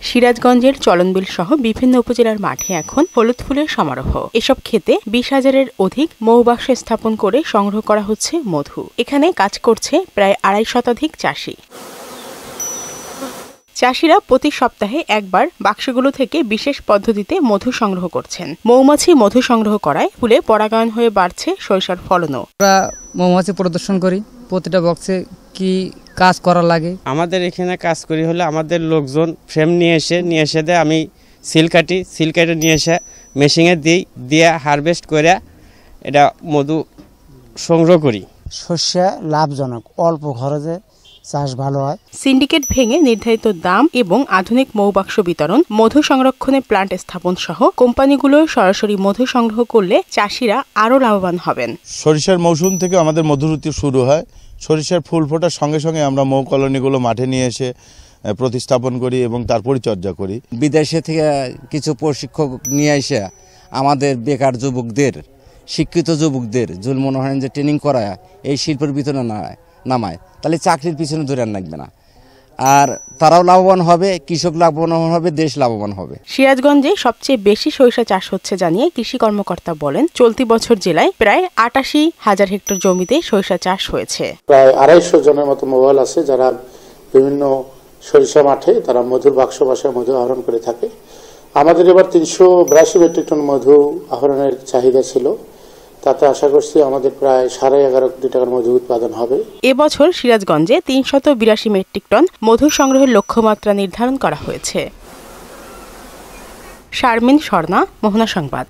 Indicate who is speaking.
Speaker 1: সিরাজগঞ্জের চলনবিল সহ বিভিন্ন উপজেলার মাঠে এখন হলুদ ফুলের সমারোহ। এসব ক্ষেতে 20,000-এর অধিক মৌবাক্স স্থাপন করে সংগ্রহ করা হচ্ছে মধু। এখানে কাজ করছে প্রায় 2.5 শতাধিক চাষি। চাষিরা প্রতি সপ্তাহে একবার বাক্সগুলো থেকে বিশেষ পদ্ধতিতে মধু সংগ্রহ করছেন। মৌমাছি মধু সংগ্রহ করায় ফুলে পরাগায়ন হয়ে বাড়ছে সরিষার ফলনও।
Speaker 2: আমরা মৌমাছি প্রদর্শন করি, প্রতিটা বক্সে কি কাজ করা লাগে।
Speaker 3: আমাদের এখানে কাজ করি হলে আমাদের লোকজন ফ্রেম নিয়ে এসে দেয়, আমি সিল কেটে নিয়ে এসে মেশিনে দিয়ে হারভেস্ট করে এটা মধু সংগ্রহ করি।
Speaker 4: শস্য লাভজনক, অল্প খরচে চাষ ভালো হয়।
Speaker 1: সিন্ডিকেট ভেঙে নির্ধারিত দাম এবং আধুনিক মৌবাক্স বিতরণ, মধু সংরক্ষণে প্লান্ট স্থাপন সহ কোম্পানিগুলো সরাসরি মধু সংগ্রহ করলে চাষিরা আরও লাভবান হবেন।
Speaker 5: সরিষার মৌসুম থেকে আমাদের মধু ঋতু শুরু হয়। সরিষার ফুল ফোটার সঙ্গে সঙ্গে আমরা মৌ কলোনিগুলো মাঠে নিয়ে এসে প্রতিস্থাপন করি এবং তার পরিচর্যা করি।
Speaker 6: বিদেশে থেকে কিছু প্রশিক্ষক নিয়ে এসে আমাদের বেকার যুবকদের, শিক্ষিত যুবকদের যদি মনে হয় যে ট্রেনিং করায় এই শিল্পের ভিতরে নামায়, তাহলে চাকরির পিছনে ধরে লাগবে না, আর তারাও লাভবান হবে, কৃষক লাভবান হবে, দেশ লাভবান হবে।
Speaker 1: সিরাজগঞ্জে সবচেয়ে বেশি সরিষা চাষ হচ্ছে জানিয়ে কৃষি কর্মকর্তা বলেন, চলতি বছর জেলায় প্রায় 88,000 হেক্টর জমিতে সরিষা চাষ হয়েছে।
Speaker 7: প্রায় 250 জনের মতো মোবাইল আছে যারা বিভিন্ন সরিষা মাঠে তারা মধুর বাক্স বাসায় মধু আহরণ করে থাকে। আমাদের এবার 382 মেট্রিক টন মধু আহরণের চাহিদা ছিল, তাতে আশা করছি আমাদের প্রায় 11.5 কোটি টাকার মধু উৎপাদন হবে।
Speaker 1: এবছর সিরাজগঞ্জে 382 মেট্রিক টন মধু সংগ্রহের লক্ষ্যমাত্রা নির্ধারণ করা হয়েছে। শারমিন স্বর্ণা, মোহনা সংবাদ।